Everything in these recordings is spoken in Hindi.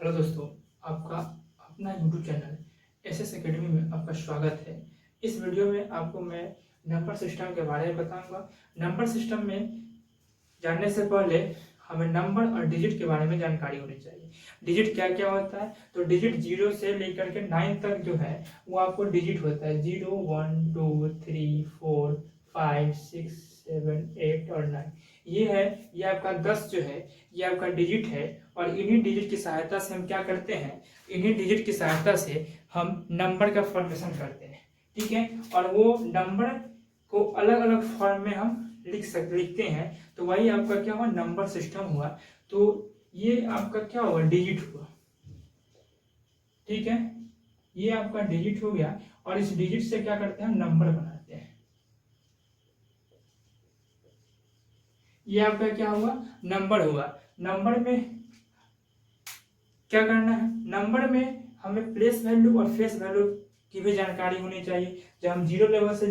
हेलो दोस्तों, आपका अपना यूट्यूब चैनल एसएस एकेडमी में आपका स्वागत है। इस वीडियो में आपको मैं नंबर सिस्टम के बारे में बताऊंगा। नंबर सिस्टम में जानने से पहले हमें नंबर और डिजिट के बारे में जानकारी होनी चाहिए। डिजिट क्या क्या होता है, तो डिजिट 0 से लेकर के 9 तक जो है वो आपको डिजिट होता है। 0 1 2 3 4 5 6 7 8 और 9 ये है। ये आपका 10 जो है ये आपका डिजिट है। और इन्हीं डिजिट की सहायता से हम क्या करते हैं, इन्हीं डिजिट की सहायता से हम नंबर का फॉर्मेशन करते हैं। ठीक है, और वो नंबर को अलग अलग फॉर्म में हम लिखते हैं। तो वही आपका क्या हुआ, नंबर सिस्टम हुआ। तो ये आपका क्या हुआ, डिजिट हुआ। ठीक है, ये आपका डिजिट हो गया। और इस डिजिट से क्या करते हैं, नंबर बनाते हैं। ये आपका क्या हुआ, नंबर हुआ। नंबर में क्या करना है, नंबर में हमें प्लेस वैल्यू और फेस वैल्यू की भी जानकारी होनी चाहिए। जब हम जीरो लेवल से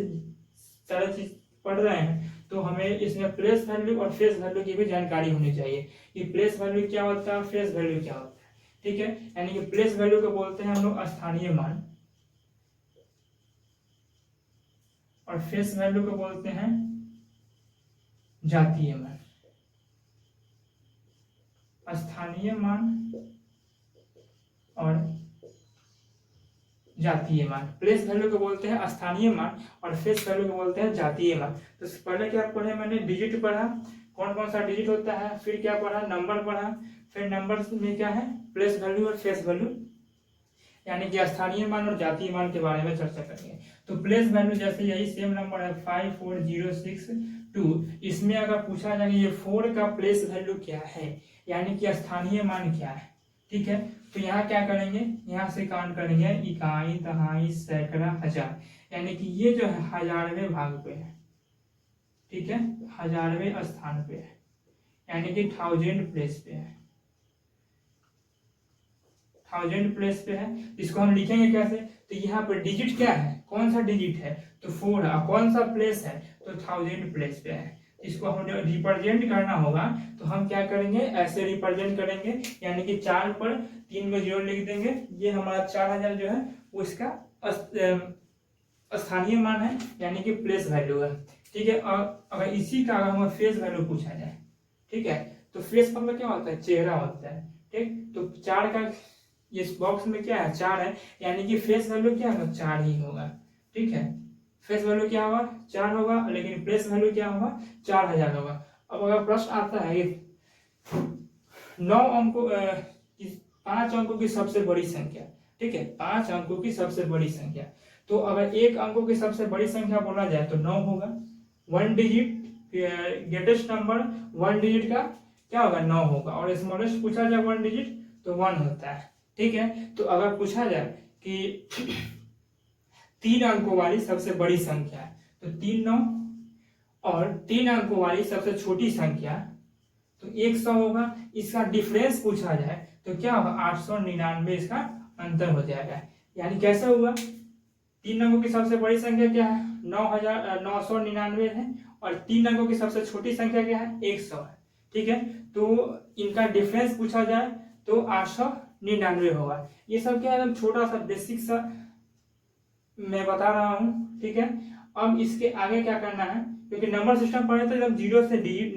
सारा चीज पढ़ रहे हैं तो हमें इसमें प्लेस वैल्यू और फेस वैल्यू की भी जानकारी होनी चाहिए कि प्लेस वैल्यू क्या होता है, फेस वैल्यू क्या होता है। ठीक है, यानी कि प्लेस वैल्यू को बोलते हैं हम लोग स्थानीय मान, और फेस वैल्यू को बोलते हैं जातीय मान। स्थानीय मान और जातीय मान, प्लेस वैल्यू को बोलते हैं स्थानीय मान और फेस वैल्यू को बोलते हैं जातीय मान। तो पहले क्या पढ़े, मैंने डिजिट पढ़ा, कौन कौन सा डिजिट होता है, फिर क्या पढ़ा, नंबर पढ़ा, फिर नंबर में क्या है, प्लेस वैल्यू और फेस वैल्यू, यानी कि स्थानीय मान और जातीय मान के बारे में चर्चा करेंगे। तो प्लेस वैल्यू जैसे यही सेम नंबर है 54062, इसमें अगर पूछा जाए ये 4 का प्लेस वैल्यू क्या है, यानी कि स्थानीय मान क्या है। ठीक है, तो यहाँ क्या करेंगे, यहाँ से काउंट करेंगे इकाई, दहाई, सैकड़ा, हजार, यानी कि ये जो है हजारवें भाग पे है। ठीक है, हजारवें स्थान पे है, यानी कि 1000 प्लेस पे है। 1000 प्लेस पे है। इसको हम लिखेंगे कैसे, तो यहाँ पर डिजिट क्या है, कौन सा डिजिट है, तो 4 है। कौन सा प्लेस है, तो 1000 प्लेस पे है। इसको हमें रिप्रेजेंट करना होगा, तो हम क्या करेंगे, ऐसे रिप्रेजेंट करेंगे, यानी कि 4 पर 3 को 0 लिख देंगे। ये हमारा 4000 जो है वो इसका स्थानीय मान है, यानी कि प्लेस वैल्यू है। ठीक है, और अगर इसी का अगर हमें फेस वैल्यू पूछा जाए, ठीक है, तो फेस मतलब क्या होता है, चेहरा होता है। ठीक, तो 4 का इस बॉक्स में क्या है, 4 है, यानी कि फेस वैल्यू क्या होगा, 4 ही होगा। ठीक है, फेस वैल्यू क्या होगा, 4 होगा, लेकिन प्लेस वैल्यू क्या होगा, 4000 होगा। अब अगर प्रश्न आता है कि 9 अंकों 5 अंकों की सबसे बड़ी संख्या, ठीक है, 5 अंकों की सबसे बड़ी संख्या, तो अगर एक अंकों की सबसे बड़ी संख्या बोला जाए तो 9 होगा। 1 डिजिट ग्रेटेस्ट नंबर 1 डिजिट का क्या होगा, 9 होगा। और स्मॉलेस्ट पूछा जाए 1 डिजिट तो 1 होता है। ठीक है, तो अगर पूछा जाए कि 3 अंकों वाली सबसे बड़ी संख्या है तो 3 9, और 3 अंकों वाली सबसे छोटी संख्या तो 100 होगा। इसका डिफरेंस पूछा जाए तो क्या होगा, 899, इसका अंतर हो जाएगा। यानी कैसे हुआ, 3 अंकों की सबसे बड़ी संख्या क्या है, 999 है, और 3 अंकों की सबसे छोटी संख्या क्या है, 100 है। ठीक है, तो इनका डिफरेंस पूछा जाए तो 899 होगा। ये सब क्या है, छोटा सा बेसिक सा मैं बता रहा हूँ। ठीक है, अब इसके आगे क्या करना है, क्योंकि नंबर सिस्टम पढ़े थे जब 0 से डिजिट,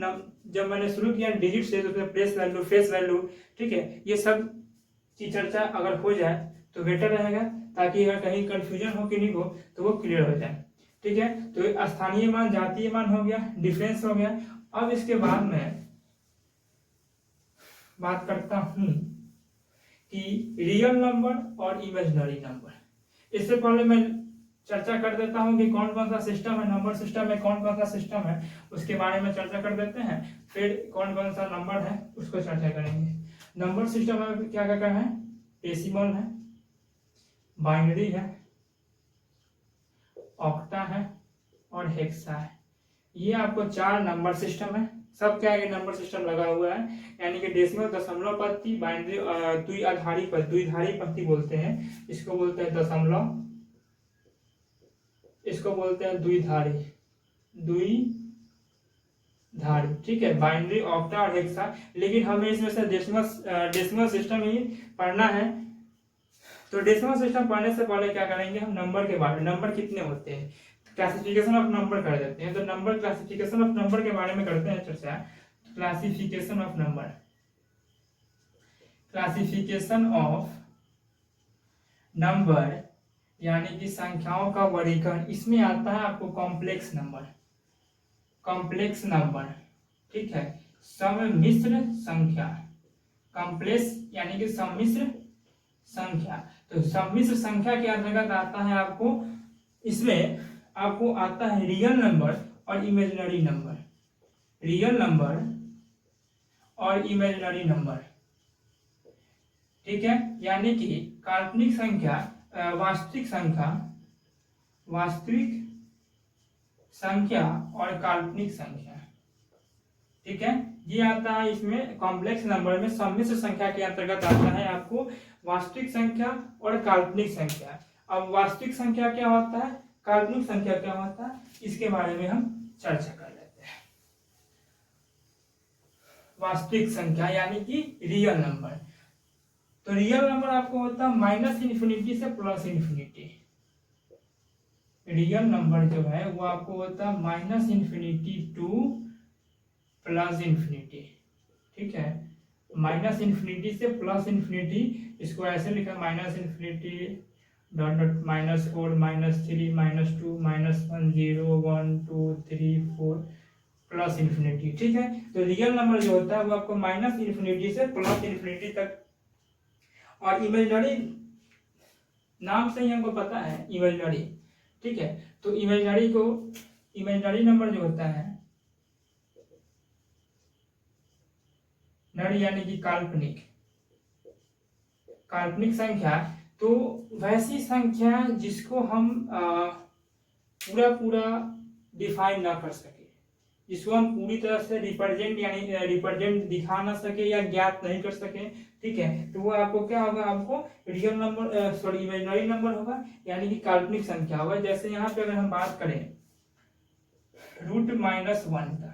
जब मैंने शुरू किया डिजिट से, तो उसमें प्लेस वैल्यू, फेस वैल्यू, ठीक है, ये सब की चर्चा अगर हो जाए तो बेटर रहेगा, ताकि अगर कहीं कंफ्यूजन हो कि नहीं हो तो वो क्लियर हो जाए। ठीक है, तो स्थानीय मान, जातीय मान हो गया, डिफरेंस हो गया। अब इसके बाद में बात करता हूं कि रियल नंबर और इमेजिनरी नंबर। इससे पहले मैं चर्चा कर देता हूं कि कौन कौन सा सिस्टम है, नंबर सिस्टम में कौन कौन सा सिस्टम है उसके बारे में चर्चा कर देते हैं। फिर कौन कौन सा नंबर है उसको चर्चा करेंगे। नंबर सिस्टम में क्या क्या है, डेसिमल है, बाइनरी है, ऑक्टा है और हेक्सा है। ये आपको 4 नंबर सिस्टम है। सब क्या है, नंबर सिस्टम लगा हुआ है, यानी कि डेसिमल दशमलव पत्ती, बाइनरी द्विआधारी पत्ती, द्विधारी पत्ती बोलते हैं, इसको बोलते हैं दशमलव, इसको बोलते हैं द्विधारी, धारी, ठीक है, बाइनरी, ऑक्टा और हेक्सा। लेकिन हमें इसमें से डेसिमल सिस्टम ही पढ़ना है। तो डेसिमल सिस्टम पढ़ने से पहले क्या करेंगे, हम नंबर के बारे में, नंबर कितने होते हैं, क्लासिफिकेशन ऑफ नंबर कर देते हैं। तो नंबर, क्लासिफिकेशन ऑफ नंबर के बारे में करते हैं चर्चा। Classification of number, classification of number यानी कि संख्याओं का वर्गीकरण। इसमें आता है आपको कॉम्प्लेक्स नंबर, कॉम्प्लेक्स नंबर, ठीक है, सम्मिश्र संख्या, कॉम्प्लेक्स यानी कि सम्मिश्र संख्या। तो सम्मिश्र संख्या के अंतर्गत आता है आपको, इसमें आपको आता है रियल नंबर और इमेजिनरी नंबर, रियल नंबर और इमेजिनरी नंबर, ठीक है, यानी कि काल्पनिक संख्या, वास्तविक संख्या, वास्तविक संख्या और काल्पनिक संख्या, ठीक है। ये आता है इसमें कॉम्प्लेक्स नंबर में, सम्मिश्र संख्या के अंतर्गत आता है आपको वास्तविक संख्या और काल्पनिक संख्या। अब वास्तविक संख्या क्या होता है, काल्पनिक संख्या क्या होता है, इसके बारे में हम चर्चा कर लेते हैं। वास्तविक संख्या यानी कि रियल नंबर। तो रियल नंबर आपको होता है माइनस इन्फिनिटी से प्लस इन्फिनिटी। रियल नंबर जो है वो आपको होता है minus infinity two plus infinity, ठीक है, माइनस इन्फिनिटी से प्लस इन्फिनिटी। इसको ऐसे लिखा, minus infinity dot dot minus 4 minus 3 minus 2 minus 1 0 1 2 3 4 plus infinity, ठीक है। तो रियल नंबर जो होता है वो आपको माइनस इन्फिनिटी से प्लस इन्फिनिटी तक। और इमेजिनरी नाम से ही हमको पता है इमेजिनरी, ठीक है। तो इमेजिनरी को, इमेजिनरी नंबर जो होता है, नरी यानी कि काल्पनिक, काल्पनिक संख्या, तो वैसी संख्या जिसको हम पूरा पूरा डिफाइन ना कर सके, जिसको हम पूरी तरह से रिप्रेजेंट यानी रिप्रेजेंट दिखा ना सके या ज्ञात नहीं कर सके, ठीक है, तो वो आपको क्या होगा, आपको real number, sorry imaginary number होगा, यानी कि काल्पनिक संख्या होगा। जैसे यहाँ पे अगर हम बात करें √-1 का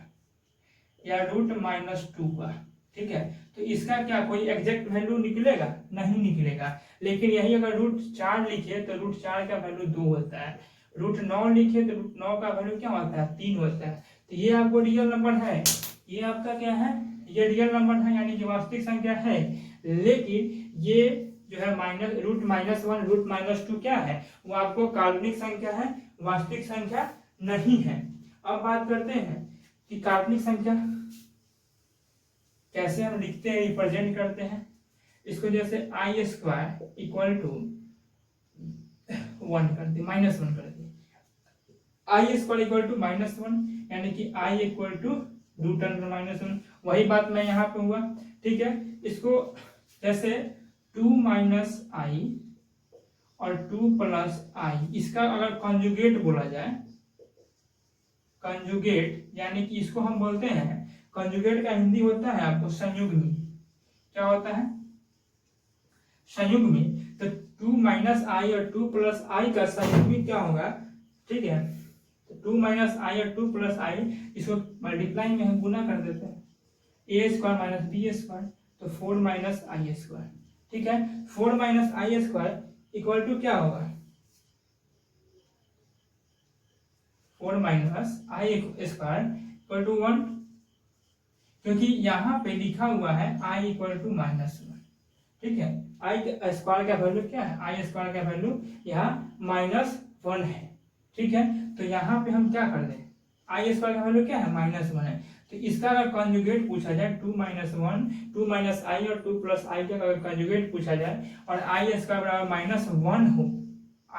या √-2 का, ठीक है, तो इसका क्या कोई एग्जैक्ट वैल्यू निकलेगा, नहीं निकलेगा। लेकिन यही अगर √4 लिखे तो √4 का वैल्यू 2 होता है, √9 लिखे तो √9 का वैल्यू क्या होता है, 3 होता है। तो ये आपको रियल नंबर है, ये आपका क्या है, ये रियल नंबर है, यानी कि वास्तविक संख्या है। लेकिन ये जो है √-1 √-2 क्या है, वो आपको काल्पनिक संख्या है, वास्तविक संख्या नहीं है। अब बात करते हैं कि काल्पनिक संख्या कैसे हम लिखते हैं, रिप्रेजेंट करते हैं इसको। जैसे i² इक्वल टू 1 कर दिए, -1 कर दिए, i² इक्वल टू -1 यानी कि i इक्वल टू √1 वही बात मैं यहाँ पे हुआ, ठीक है। इसको जैसे 2 - i और 2 + i, इसका अगर कंजुगेट बोला जाए, कंजुगेट यानी कि इसको हम बोलते हैं, कंजुगेट का हिंदी होता है आपको संयुग्मी। क्या होता है, संयुग्मी। तो 2 - i और 2 + i का संयुग्मी क्या होगा, ठीक है। तो 2 - i और 2 + i, इसको मल्टीप्लाई में हम गुना कर देते हैं, a² - b², तो 4 - i², ठीक है। 4 - i² इक्वल टू क्या होगा, 4 - i² इक्वल टू 1, क्योंकि यहाँ पे लिखा हुआ है i इक्वल टू -1, ठीक है। i² का वैल्यू क्या है, i² का वैल्यू यहाँ -1 है, ठीक है। तो यहाँ पे हम क्या कर दें, i² का वैल्यू क्या है, -1 है। तो इसका अगर कंजुगेट पूछा जाए 2 - 1, 2 - i और 2 + i का अगर कंजुगेट पूछा जाए और i² बराबर -1 हो,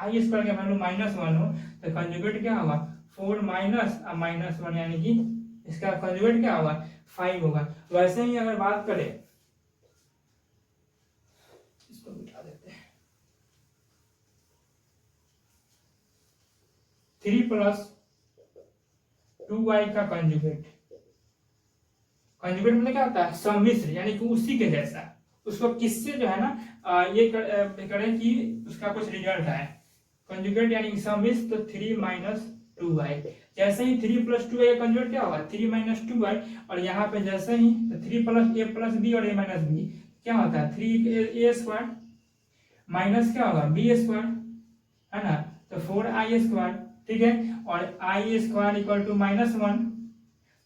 i² का वैल्यू -1 हो, तो कंजुगेट क्या होगा, 4 - -1 यानी कि इसका कंजुगेट क्या होगा, 5 होगा। वैसे ही अगर बात करें, इसको बिठा देते हैं, 3 + 2y का कंजुगेट, कंजुगेट मतलब क्या होता है, सम्मिश्र, यानी कि उसी के जैसा। उसको किससे जो है ना ये करें कि उसका कुछ रिजल्ट है, कंजुगेट यानी कि सम्मिश्र, तो 3 - 2y। जैसे ही 3 + 2y का कंजुगेट क्या होगा 3 - 2y, और यहाँ पे जैसे ही 3 + a + b और a - b क्या होता है 3a² माइनस क्या होगा b², है ना, तो 4i², ठीक है, और i² = -1,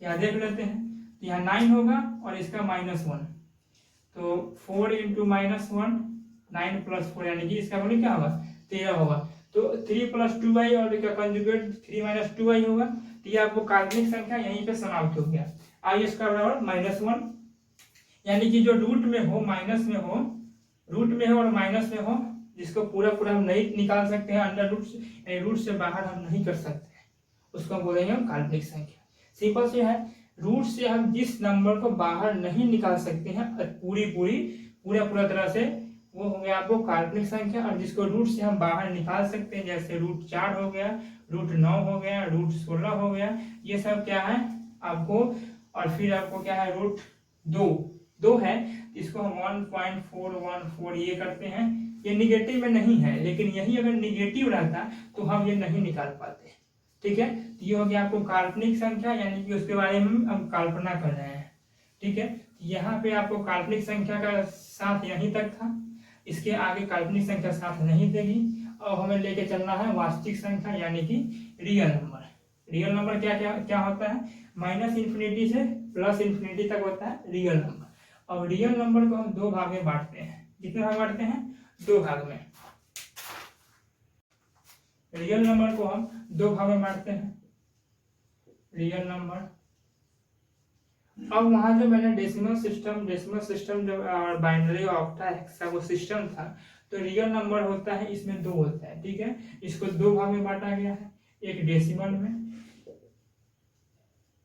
यहाँ देख लेते हैं, तो यहाँ 9 होगा और इसका -1, तो 4 × -1 9 + 4 यानी कि इसका वैल्यू क्या होगा 13 होगा। तो 3 + 2y और इसका कंजुगेट 3 - 2y होगा, तो ये आपको काल्पनिक संख्या यहीं पे समाप्त हो गया। i² = -1, यानी कि जो रूट में हो, माइनस में हो, रूट में हो और माइनस में हो, जिसको पूरा पूरा हम नहीं निकाल सकते हैं, अंडर रूट से, रूट से बाहर हम नहीं कर सकते हैं, उसको हम बोलेंगे हम काल्पनिक संख्या। सिंपल से है, रूट से हम जिस नंबर को बाहर नहीं निकाल सकते हैं पूरा तरह से, वो हो गया आपको काल्पनिक संख्या। और जिसको रूट से हम बाहर निकाल सकते हैं, जैसे √4 हो गया, √9 हो गया, √16 हो गया, ये सब क्या है आपको, और फिर आपको क्या है √2 है, इसको हम 1.414 ये करते हैं। ये निगेटिव में नहीं है, लेकिन यही अगर निगेटिव रहता तो हम ये नहीं निकाल पाते, ठीक है। तो ये हो गया आपको काल्पनिक संख्या, यानी कि उसके बारे में हम कल्पना कर रहे हैं, ठीक है। यहाँ पे आपको काल्पनिक संख्या का साथ यहीं तक था, इसके आगे काल्पनिक संख्या साथ नहीं देगी। और हमें लेके चलना है वास्तविक संख्या, यानी कि रियल नंबर। रियल नंबर क्या क्या क्या होता है, -∞ से +∞ तक होता है रियल नंबर। अब रियल नंबर को हम 2 भाग में बांटते हैं। कितने भाग बांटते हैं 2 भाग में। रियल नंबर को हम 2 भाग में बांटते हैं, रियल नंबर। अब वहां जो मैंने डेसिमल सिस्टम जो बाइनरी ऑक्टा हेक्सा वो सिस्टम था, तो रियल नंबर होता है इसमें 2 होता है, ठीक है। इसको 2 भाग में बांटा गया है, एक डेसिमल में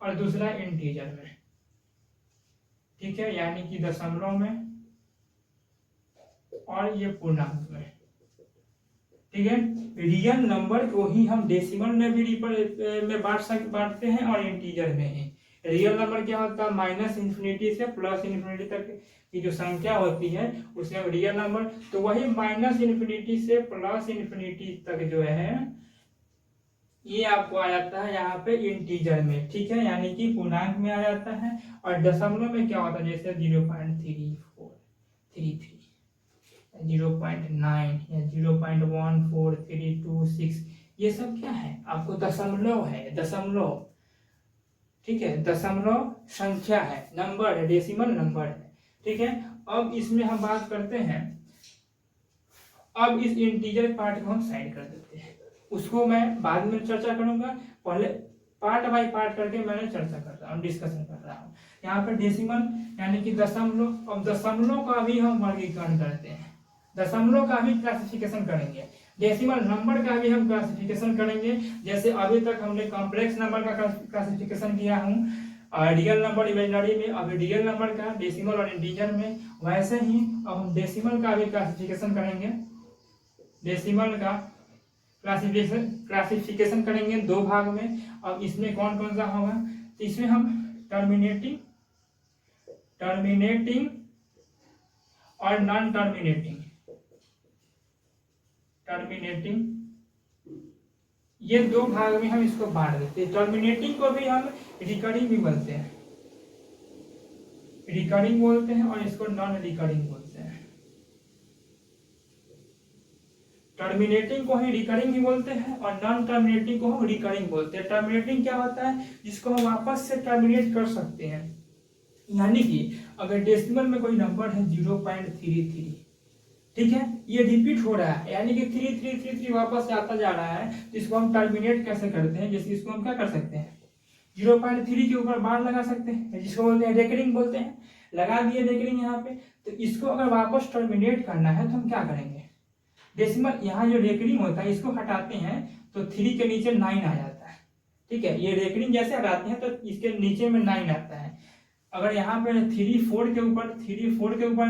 और दूसरा इंटीजर में, ठीक है, यानी कि दशमलव में और ये पूर्णांक में, ठीक है। रियल नंबर को ही हम डेसिमल में भी बांटते हैं और इंटीजर में ही। रियल नंबर क्या होता है, -∞ से +∞ तक की जो संख्या होती है उसे हम रियल नंबर, तो वही -∞ से +∞ तक जो है ये आपको आ जाता है यहाँ पे इंटीजर में, ठीक है, यानी कि पूर्णांक में आ जाता है। और दशमलव में क्या होता है, जैसे 0.3433, 0.9 या 0.14326, ये सब क्या है आपको दशमलव है, दशमलव, ठीक है, दशमलव संख्या है, नंबर है, डेसिमल नंबर है, ठीक है। अब इसमें हम बात करते हैं, अब इस इंटीजर पार्ट को हम साइड कर देते हैं, उसको मैं बाद में चर्चा करूंगा, पहले पार्ट बाय पार्ट करके मैंने चर्चा कर रहा हूँ, डिस्कशन कर रहा हूँ। यहाँ पे डेसिमल यानी कि दशमलव, अब दशमलव का भी हम वर्गीकरण करते हैं, दशमलव का भी क्लासिफिकेशन करेंगे, डेसिमल नंबर का भी हम क्लासिफिकेशन करेंगे। जैसे अभी तक हमने कॉम्प्लेक्स नंबर का क्लासिफिकेशन किया हूँ रियल नंबर इमेजिनरी में, अभी रियल नंबर का डेसिमल और इंटीजर में, वैसे ही अब हम डेसिमल का भी क्लासिफिकेशन करेंगे। डेसिमल का क्लासिफिकेशन करेंगे 2 भाग में। अब इसमें कौन कौन सा होगा, तो इसमें हम टर्मिनेटिंग और नॉन टर्मिनेटिंग ये 2 भाग में हम इसको बांट देते हैं। टर्मिनेटिंग को भी हम रिकरिंग भी बोलते हैं, और इसको नॉन रिकरिंग बोलते हैं। टर्मिनेटिंग को ही रिकरिंग भी बोलते हैं और नॉन टर्मिनेटिंग को हम रिकरिंग बोलते हैं। टर्मिनेटिंग क्या होता है, जिसको हम वापस से टर्मिनेट कर सकते हैं, यानी कि अगर डेसिमल में कोई नंबर है 0.33, ठीक है, ये रिपीट हो रहा है, यानी कि 3333 वापस आता जा रहा है, तो इसको हम टर्मिनेट कैसे करते हैं, जैसे इसको हम क्या कर सकते हैं 0.3 के ऊपर बार लगा सकते हैं, जिसको बोलते हैं रेकरिंग बोलते हैं, लगा दिए रेकरिंग यहाँ पे। तो इसको अगर वापस टर्मिनेट करना है तो हम क्या करेंगे, डेसिमल यहाँ जो रेकरिंग होता है इसको हटाते हैं तो 3 के नीचे 9 आ जाता है, ठीक है। ये रेकरिंग जैसे हटाते हैं तो इसके नीचे में 9 आता है। अगर यहाँ पे 3 4 के ऊपर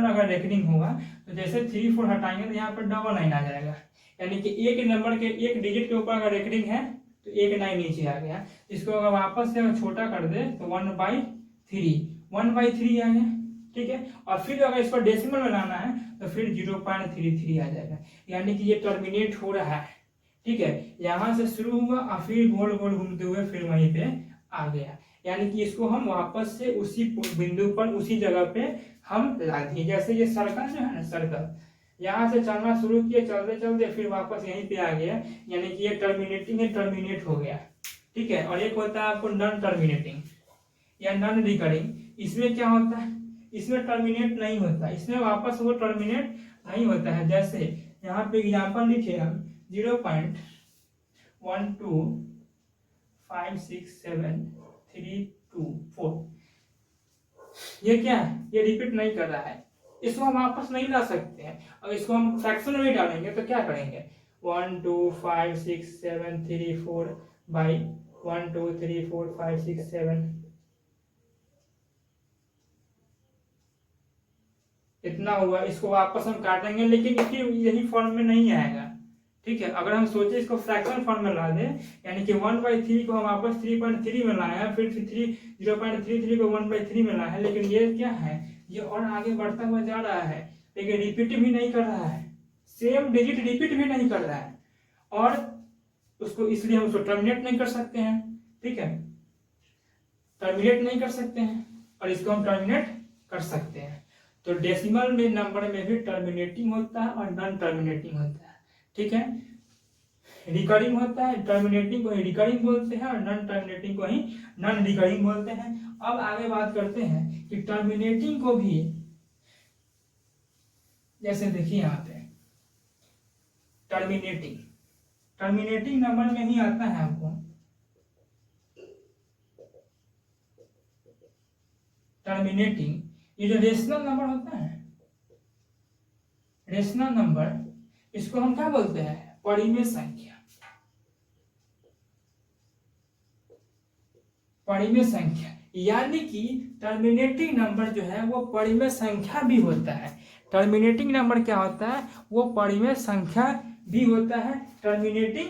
अगर रेकरिंग होगा तो जैसे 3 4 हटाएंगे तो यहाँ पर 9 आ जाएगा, यानी कि एक नंबर के एक डिजिट के ऊपर अगर रेकरिंग है तो 1 9 नीचे आ गया। इसको अगर वापस से अगर छोटा कर दे तो 1/3 आ गया, ठीक है। और फिर अगर इसको डेसिमल बनाना है तो फिर 0.33 आ जाएगा, यानी कि ये टर्मिनेट हो रहा है, ठीक है, यहाँ से शुरू हुआ और फिर गोल गोल घूमते हुए फिर वहीं पे आ गया, यानी कि इसको हम वापस से उसी बिंदु पर उसी जगह पे हम ला दिए। जैसे ये सर्कल जो है ना, सर्कल यहाँ से चलना शुरू किए, चलते चलते फिर वापस यहीं पे आ गया, यानी कि ये टर्मिनेटिंग है, टर्मिनेट हो गया। ठीक है, और एक होता है आपको नॉन टर्मिनेटिंग या नॉन रिकरिंग। इसमें क्या होता है, इसमें टर्मिनेट नहीं होता, इसमें वापस वो टर्मिनेट नहीं होता है। जैसे यहाँ पे एग्जाम्पल लिखे हम 0.1256732 ये क्या है, ये रिपीट नहीं कर रहा है, इसको हम वापस नहीं ला सकते हैं। और इसको हम फ्रैक्शन में डालेंगे तो क्या करेंगे, 1256734 बाई 1234567 इतना हुआ। इसको वापस हम काटेंगे, लेकिन यही फॉर्म में नहीं आएगा। ठीक है, अगर हम सोचे इसको फ्रैक्शन फॉर्म में ला दें, यानी कि 1/3 को हम वापस 3.3 में लाए हैं, फिर 0.33 को 1/3 में लाए हैं, लेकिन ये क्या है, ये और आगे बढ़ता हुआ जा रहा है, लेकिन रिपीट भी नहीं कर रहा है, सेम डिजिट रिपीट भी नहीं कर रहा है, और उसको इसलिए हम उसको टर्मिनेट नहीं कर सकते हैं। ठीक है, टर्मिनेट नहीं कर सकते हैं, और इसको हम टर्मिनेट कर सकते हैं। तो डेसिमल में नंबर में भी टर्मिनेटिंग होता है और नॉन टर्मिनेटिंग होता है। ठीक है, रिकरिंग होता है, टर्मिनेटिंग को ही रिकरिंग बोलते हैं और नॉन टर्मिनेटिंग को ही नॉन रिकरिंग बोलते हैं। अब आगे बात करते हैं कि टर्मिनेटिंग को भी, जैसे देखिए यहाँ पे टर्मिनेटिंग नंबर में ही आता है आपको टर्मिनेटिंग। ये जो रेशनल नंबर होता है, रेशनल नंबर, इसको हम क्या बोलते हैं, परिमेय संख्या। परिमेय संख्या यानी कि टर्मिनेटिंग नंबर जो है वो परिमेय संख्या भी होता है। टर्मिनेटिंग नंबर क्या होता है, वो परिमेय संख्या भी होता है टर्मिनेटिंग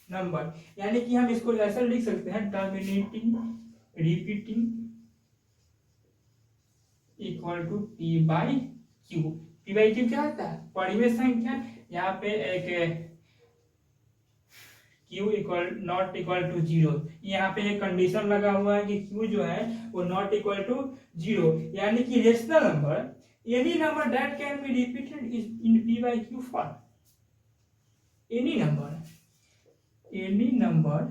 नंबर। यानी कि हम इसको ऐसा लिख सकते हैं, terminating repeating equal to P/Q। P/Q क्या होता है, परिमेय संख्या। यहाँ पे एक Q equal not equal to 0, यहाँ पे एक कंडीशन लगा हुआ है कि Q जो है वो नॉट इक्वल टू 0, यानी कि rational number any number that can be repeated in P/Q form. Any number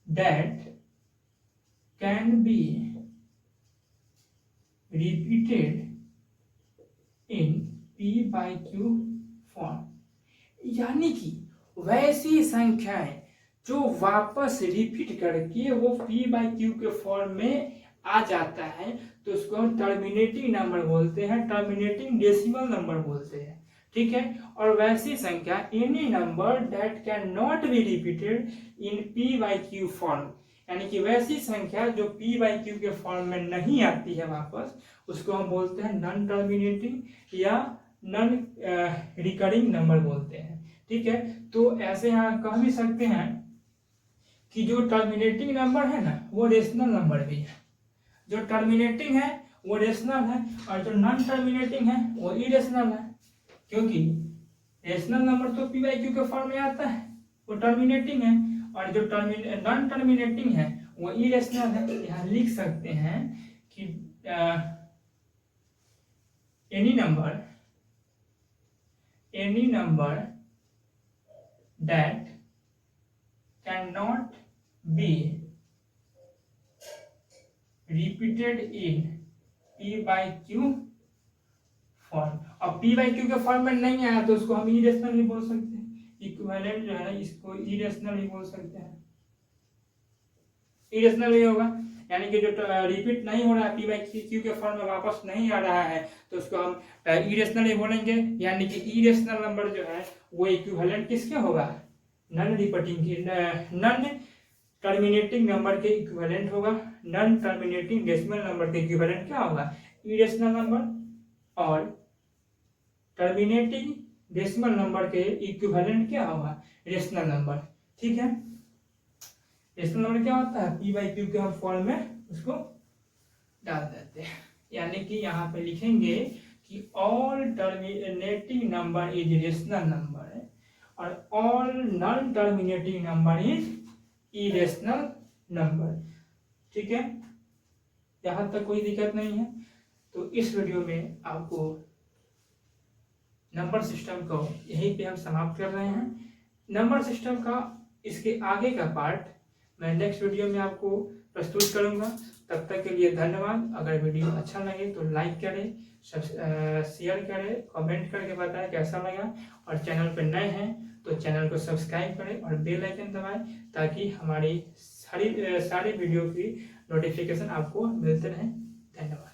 that can be repeated in P/Q form, यानी कि वैसी संख्याएं जो वापस रिपीट करके वो P/Q के फॉर्म में आ जाता है, तो उसको हम टर्मिनेटिंग नंबर बोलते हैं, टर्मिनेटिंग डेसिमल नंबर बोलते हैं। ठीक है, और वैसी संख्या any number that can not be repeated in P/Q form, यानी कि वैसी संख्या जो P/Q के फॉर्म में नहीं आती है वापस, उसको हम बोलते हैं नॉन टर्मिनेटिंग या नॉन रिकरिंग नंबर बोलते हैं। ठीक है, तो ऐसे यहाँ कह भी सकते हैं कि जो टर्मिनेटिंग नंबर है ना, वो रेशनल नंबर भी है। जो टर्मिनेटिंग है वो रेशनल है, और जो नॉन टर्मिनेटिंग है वो इरेशनल है, क्योंकि रेशनल नंबर तो P/Q के फॉर्म में आता है, वो टर्मिनेटिंग है, और जो नॉन टर्मिनेटिंग है वो इरेशनल है। यहाँ लिख सकते हैं कि any number that cannot be repeated in P/Q form. अब P/Q के फॉर्म में नहीं आया तो उसको हम इरेशनल नहीं बोल सकते, इक्विवेलेंट जो है इसको इरेशनल नहीं बोल सकते हैं, इरेशनल नहीं होगा। यानी कि जो रिपीट नहीं हो रहा है, P/Q के फॉर्म में वापस नहीं आ रहा है, तो उसको हम इरेशनल नहीं बोलेंगे। यानी कि इरेशनल नंबर जो है वो इक्विवेलेंट किसके होगा, नॉन टर्मिनेटिंग नंबर के इक्विवेलेंट होगा। नॉन टर्मिनेटिंग डेसिमल नंबर के इक्विवेलेंट क्या होगा, इरेशनल नंबर, और टर्मिनेटिंग डेसिमल नंबर के इक्विवेलेंट क्या होगा, रेशनल नंबर। ठीक है, रेशनल नंबर क्या होता है, P/Q के हम फॉर्म में उसको डाल देते हैं। यानी कि यहाँ पे लिखेंगे कि all terminating number is rational number, और all non terminating number is irrational number. ठीक है, यहाँ तक कोई दिक्कत नहीं है। तो इस वीडियो में आपको नंबर सिस्टम को यहीं पे हम समाप्त कर रहे हैं। नंबर सिस्टम का इसके आगे का पार्ट मैं नेक्स्ट वीडियो में आपको प्रस्तुत करूंगा। तब तक के लिए धन्यवाद। अगर वीडियो अच्छा लगे तो लाइक करें, शेयर करें, कमेंट करके बताएं कैसा लगा, और चैनल पर नए हैं तो चैनल को सब्सक्राइब करें और बेल आइकन दबाएं ताकि हमारी सारी वीडियो की नोटिफिकेशन आपको मिलते रहें। धन्यवाद।